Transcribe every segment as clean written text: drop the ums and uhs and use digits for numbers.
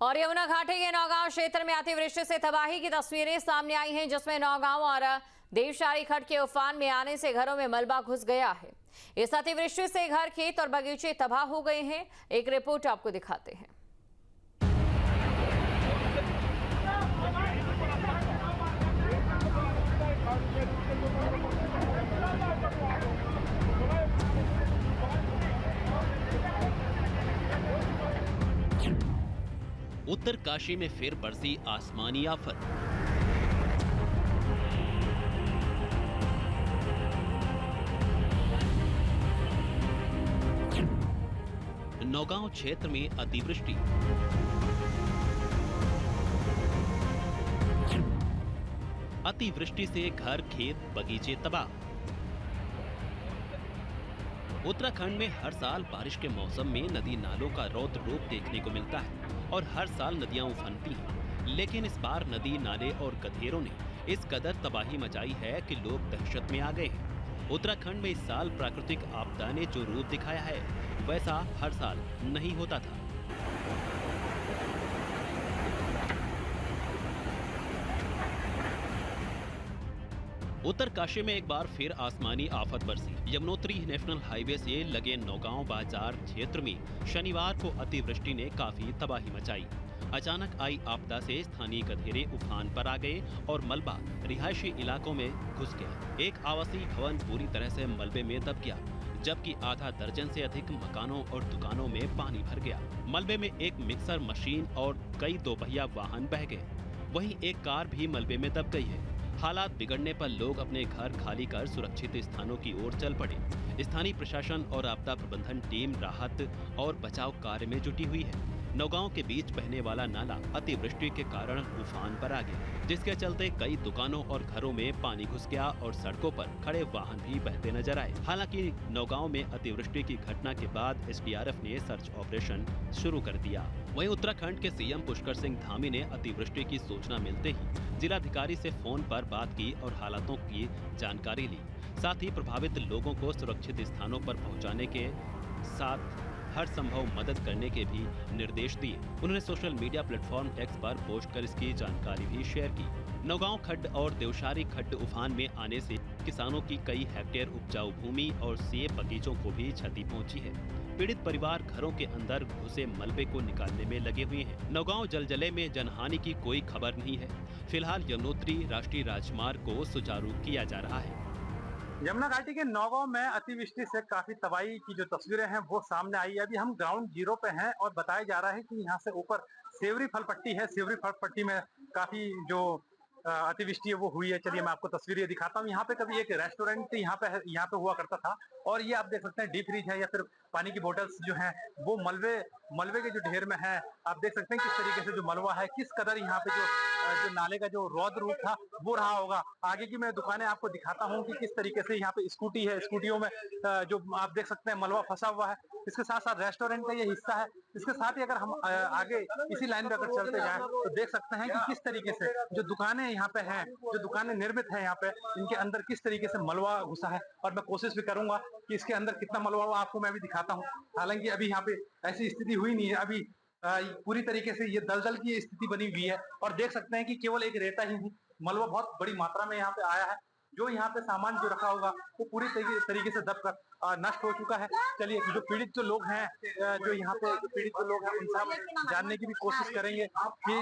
और यमुना घाटी के नौगांव क्षेत्र में अतिवृष्टि से तबाही की तस्वीरें सामने आई हैं, जिसमें नौगांव और देवशारी खड्ड के उफान में आने से घरों में मलबा घुस गया है। इस अतिवृष्टि से घर, खेत और बगीचे तबाह हो गए हैं। एक रिपोर्ट आपको दिखाते हैं। उत्तरकाशी में फिर बरसी आसमानी आफत। नौगांव क्षेत्र में अतिवृष्टि। अतिवृष्टि से घर, खेत, बगीचे तबाह। उत्तराखंड में हर साल बारिश के मौसम में नदी नालों का रौद्र रूप देखने को मिलता है और हर साल नदियां उफनती हैं। लेकिन इस बार नदी, नाले और गधेरों ने इस कदर तबाही मचाई है कि लोग दहशत में आ गए हैं। उत्तराखंड में इस साल प्राकृतिक आपदा ने जो रूप दिखाया है, वैसा हर साल नहीं होता था। उत्तरकाशी में एक बार फिर आसमानी आफत बरसी। यमुनोत्री नेशनल हाईवे से लगे नौगांव बाजार क्षेत्र में शनिवार को अतिवृष्टि ने काफी तबाही मचाई। अचानक आई आपदा से स्थानीय गधेरे उफान पर आ गए और मलबा रिहायशी इलाकों में घुस गया। एक आवासीय भवन पूरी तरह से मलबे में दब गया, जबकि आधा दर्जन से अधिक मकानों और दुकानों में पानी भर गया। मलबे में एक मिक्सर मशीन और कई दोपहिया वाहन बह गए। वहीं एक कार भी मलबे में दब गई है। हालात बिगड़ने पर लोग अपने घर खाली कर सुरक्षित स्थानों की ओर चल पड़े। स्थानीय प्रशासन और आपदा प्रबंधन टीम राहत और बचाव कार्य में जुटी हुई है। नौगांव के बीच बहने वाला नाला अतिवृष्टि के कारण उफान पर आ गया, जिसके चलते कई दुकानों और घरों में पानी घुस गया और सड़कों पर खड़े वाहन भी बहते नजर आए। हालांकि नौगांव में अतिवृष्टि की घटना के बाद एसडीआरएफ ने सर्च ऑपरेशन शुरू कर दिया। वहीं उत्तराखंड के सीएम पुष्कर सिंह धामी ने अतिवृष्टि की सूचना मिलते ही जिलाधिकारी से फोन पर बात की और हालातों की जानकारी ली। साथ ही प्रभावित लोगों को सुरक्षित स्थानों पर पहुंचाने के साथ हर संभव मदद करने के भी निर्देश दिए। उन्होंने सोशल मीडिया प्लेटफॉर्म एक्स पर पोस्ट कर इसकी जानकारी भी शेयर की। नौगांव खड्ड और देवशारी खड्ड उफान में आने से किसानों की कई हेक्टेयर उपजाऊ भूमि और सेब बगीचों को भी क्षति पहुंची है। पीड़ित परिवार घरों के अंदर घुसे मलबे को निकालने में लगे हुए हैं। नौगांव जलजले में जनहानि की कोई खबर नहीं है। फिलहाल यमुनोत्री राष्ट्रीय राजमार्ग को सुचारू किया जा रहा है। यमुना घाटी के नौगांव में अतिवृष्टि से काफी तबाही की जो तस्वीरें हैं वो सामने आई है। अभी हम ग्राउंड जीरो पे हैं और बताया जा रहा है कि यहाँ से ऊपर सेवरी फल पट्टी है। सेवरी फल पट्टी में काफी जो अतिवृष्टि है वो हुई है। चलिए मैं आपको तस्वीरें दिखाता हूँ। यहाँ पे कभी एक रेस्टोरेंट यहाँ पे हुआ करता था और ये आप देख सकते हैं डीप फ्रीज है या फिर पानी की बोतल्स जो हैं वो मलबे के जो ढेर में है। आप देख सकते हैं किस तरीके से जो मलबा है, किस कदर यहाँ पे जो नाले का जो रौद्र रूप था वो रहा होगा। आगे की मैं दुकानें आपको दिखाता हूँ कि किस तरीके से यहाँ पे स्कूटी है, स्कूटियों में जो आप देख सकते हैं मलबा फंसा हुआ है। इसके साथ साथ रेस्टोरेंट का ये हिस्सा है। इसके साथ ही अगर हम आगे इसी लाइन पे अगर चलते जाएं तो देख सकते हैं कि किस तरीके से जो दुकानें यहाँ पे हैं, जो दुकानें निर्मित है यहाँ पे, इनके अंदर किस तरीके से मलबा घुसा है। और मैं कोशिश भी करूंगा कि इसके अंदर कितना मलबा आपको मैं भी दिखाता हूँ। हालांकि अभी यहाँ पे ऐसी स्थिति हुई नहीं है। अभी पूरी तरीके से ये दलदल की स्थिति बनी हुई है और देख सकते हैं कि केवल एक रेता ही मलबा बहुत बड़ी मात्रा में यहाँ पे आया है। जो यहाँ पे सामान जो रखा होगा वो पूरी तरीके से दब कर नष्ट हो चुका है। चलिए जो पीड़ित जो लोग हैं, जो यहाँ पे जो पीड़ित जो लोग हैं उनसे हम जानने की भी कोशिश करेंगे कि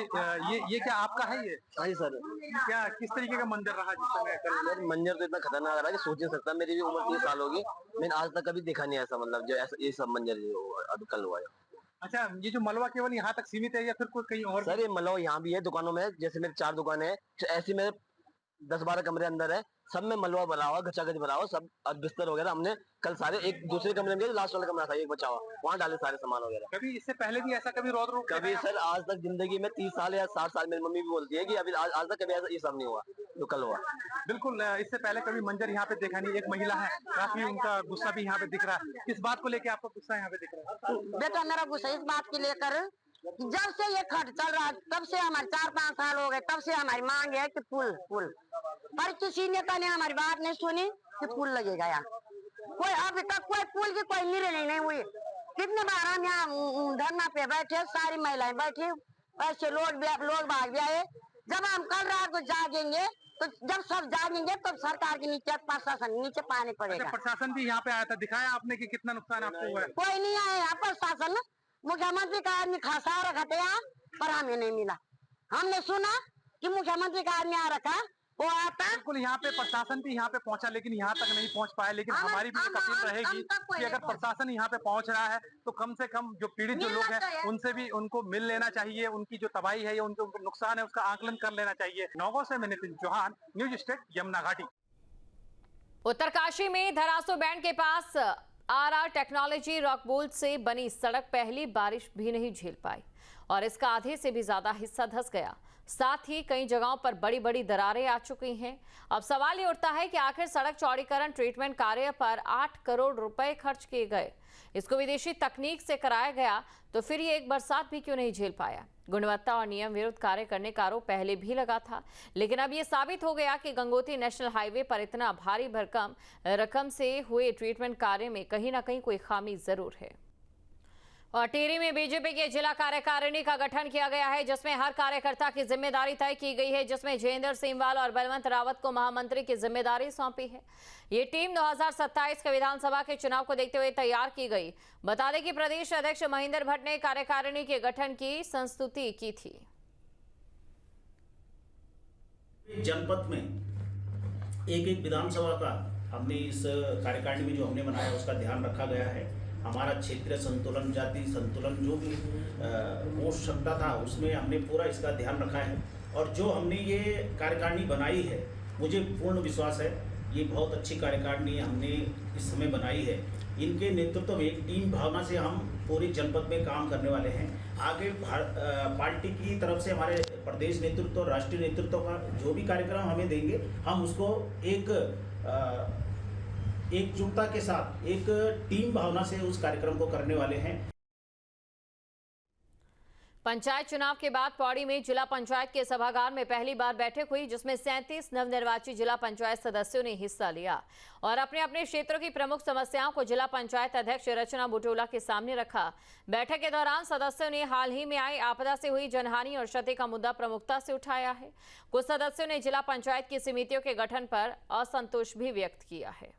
ये क्या आपका है? ये हाँ जी सर। क्या किस तरीके का मंजर रहा जिस समय सर मंजर तो इतना खतरनाक रहा कि सोच नहीं सकता। मेरी भी उम्र 30 साल होगी, मैंने आज तक कभी देखा नहीं ऐसा, मतलब जो ऐसा ये सब मंजर जो अभी कल हुआ है। अच्छा, ये जो मलबा केवल यहाँ तक सीमित है या फिर कोई कहीं और? सर ये मलबा यहाँ भी है दुकानों में, जैसे मेरे 4 दुकानें हैं, ऐसी मेरे 10-12 कमरे अंदर है, सब में मलबा भरा हुआ, गचागच भरा हुआ सब। और बिस्तर वगैरह हमने कल सारे एक दूसरे कमरे में, लास्ट वाला कमरा था एक बचा हुआ, वहाँ डाले सारे सामान वगैरह। कभी इससे पहले भी ऐसा कभी रौद्र रूप कभी सर आज तक जिंदगी में 30 साल या 60 साल, मेरी मम्मी भी बोलती है कि अभी आज तक कभी ऐसा ये सब नहीं हुआ जो कल हुआ। बिल्कुल, इससे पहले कभी मंजर यहाँ पे देखा नहीं। एक महिला है, काफी उनका गुस्सा भी यहाँ पे दिख रहा है। किस बात को लेकर आपका गुस्सा यहाँ पे दिख रहा है? बेटा मेरा गुस्सा इस बात के लेकर, जब से ये खट चल रहा है तब से हमारे 4-5 साल हो गए, तब से हमारी मांग है कि पुल पर किसी नेता ने हमारी बात नहीं सुनी कि पुल लगेगा यहाँ। कोई अभी तक कोई पुल की कोई निर्णय नहीं हुई। कितने बार हम यहाँ धरना पे बैठे, सारी महिलाएं बैठी, ऐसे लोग भाग गए। जब हम कल रात को जागेंगे तो जब सब जागेंगे तो सरकार के नीचे प्रशासन नीचे पानी पड़ेगा। प्रशासन भी यहाँ पे आया था, दिखाया आपने कि कितना नुकसान आपको हुआ है? कोई नहीं आया यहाँ प्रशासन। मुख्यमंत्री का आदमी खसा रखा था यहाँ पर हमें नहीं मिला। हमने सुना कि मुख्यमंत्री का आदमी आ रखा, वो आता। बिल्कुल, यहाँ पे प्रशासन भी यहाँ पे पहुंचा लेकिन यहाँ तक नहीं पहुंच पाया। लेकिन हमारी भी एक अपील रहेगी कि अगर प्रशासन यहाँ पे पहुंच रहा है तो कम से कम जो पीड़ित जो लोग हैं उनसे भी उनको मिल लेना चाहिए। उनकी जो तबाही है या उनके नुकसान है उसका आकलन कर लेना चाहिए। नौगांव से मैं नितिन चौहान, न्यूज स्टेट, यमुना घाटी। उत्तरकाशी में धरासू बैंड के पास आरआर टेक्नोलॉजी रॉकबोल्ट से बनी सड़क पहली बारिश भी नहीं झेल पाई और इसका आधे से भी ज्यादा हिस्सा धंस गया। साथ ही कई जगहों पर बड़ी बड़ी दरारें आ चुकी हैं। अब सवाल ये उठता है कि आखिर सड़क चौड़ीकरण ट्रीटमेंट कार्य पर 8 करोड़ रुपए खर्च किए गए, इसको विदेशी तकनीक से कराया गया तो फिर ये एक बरसात भी क्यों नहीं झेल पाया। गुणवत्ता और नियम विरुद्ध कार्य करने का आरोप पहले भी लगा था, लेकिन अब ये साबित हो गया कि गंगोत्री नेशनल हाईवे पर इतना भारी भरकम रकम से हुए ट्रीटमेंट कार्य में कहीं ना कहीं कोई खामी जरूर है। और टिहरी में बीजेपी के जिला कार्यकारिणी का गठन किया गया है, जिसमें हर कार्यकर्ता की जिम्मेदारी तय की गई है, जिसमें जयेंद्र सिंहवाल और बलवंत रावत को महामंत्री की जिम्मेदारी सौंपी है। ये टीम 2027 के विधानसभा के चुनाव को देखते हुए तैयार की गई। बता दें कि प्रदेश अध्यक्ष महेंद्र भट्ट ने कार्यकारिणी के गठन की संस्तुति की थी। जनपद में एक विधानसभा का हमने इस कार्यकारिणी में जो हमने बनाया उसका ध्यान रखा गया है। हमारा क्षेत्रीय संतुलन, जाति संतुलन जो भी हो सकता था उसमें हमने पूरा इसका ध्यान रखा है। और जो हमने ये कार्यकारिणी बनाई है, मुझे पूर्ण विश्वास है ये बहुत अच्छी कार्यकारिणी हमने इस समय बनाई है। इनके नेतृत्व में एक टीम भावना से हम पूरी जनपद में काम करने वाले हैं। आगे पार्टी की तरफ से हमारे प्रदेश नेतृत्व और राष्ट्रीय नेतृत्व का जो भी कार्यक्रम हमें देंगे, हम उसको एकजुटता के साथ एक टीम भावना से उस कार्यक्रम को करने वाले हैं। पंचायत चुनाव के बाद पौड़ी में जिला पंचायत के सभागार में पहली बार बैठक हुई, जिसमें 37 नवनिर्वाचित जिला पंचायत सदस्यों ने हिस्सा लिया और अपने अपने क्षेत्रों की प्रमुख समस्याओं को जिला पंचायत अध्यक्ष रचना बुटोला के सामने रखा। बैठक के दौरान सदस्यों ने हाल ही में आई आपदा से हुई जनहानि और क्षति का मुद्दा प्रमुखता से उठाया है। कुछ सदस्यों ने जिला पंचायत की समितियों के गठन पर असंतोष भी व्यक्त किया है।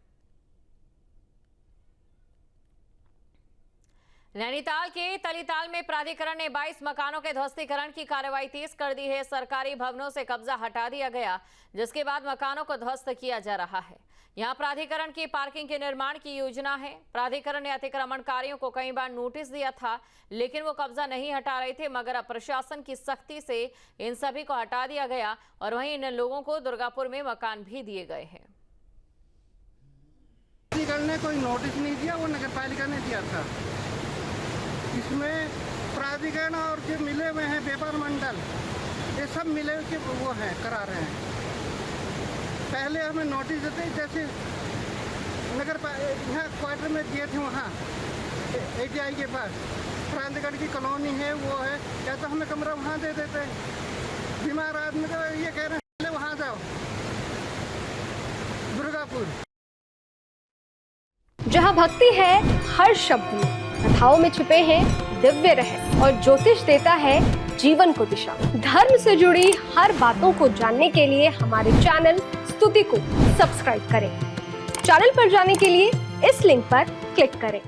नैनीताल के तलीताल में प्राधिकरण ने 22 मकानों के ध्वस्तीकरण की कार्रवाई तेज कर दी है। सरकारी भवनों से कब्जा हटा दिया गया, जिसके बाद मकानों को ध्वस्त किया जा रहा है। यहां प्राधिकरण की पार्किंग के निर्माण की योजना है। प्राधिकरण ने अतिक्रमणकारियों को कई बार नोटिस दिया था, लेकिन वो कब्जा नहीं हटा रहे थे, मगर अब प्रशासन की सख्ती से इन सभी को हटा दिया गया और वहीं इन लोगों को दुर्गापुर में मकान भी दिए गए हैं। ने कोई नोटिस नहीं दिया, वो नगर पालिका ने दिया था। इसमें प्राधिकरण और जो मिले हुए हैं व्यापार मंडल, ये सब मिले के वो हैं करा रहे हैं। पहले हमें नोटिस देते, जैसे नगर यहाँ क्वार्टर में दिए थे, वहाँ ATI के पास प्राधिकरण की कॉलोनी है, वो है, या तो हमें कमरा वहाँ दे देते। बीमार आदमी को ये कह रहे हैं वहाँ जाओ दुर्गापुर। जहाँ भक्ति है हर शब्द में, कथाओं में छुपे हैं दिव्य रहस्य और ज्योतिष देता है जीवन को दिशा। धर्म से जुड़ी हर बातों को जानने के लिए हमारे चैनल स्तुति को सब्सक्राइब करें। चैनल पर जाने के लिए इस लिंक पर क्लिक करें।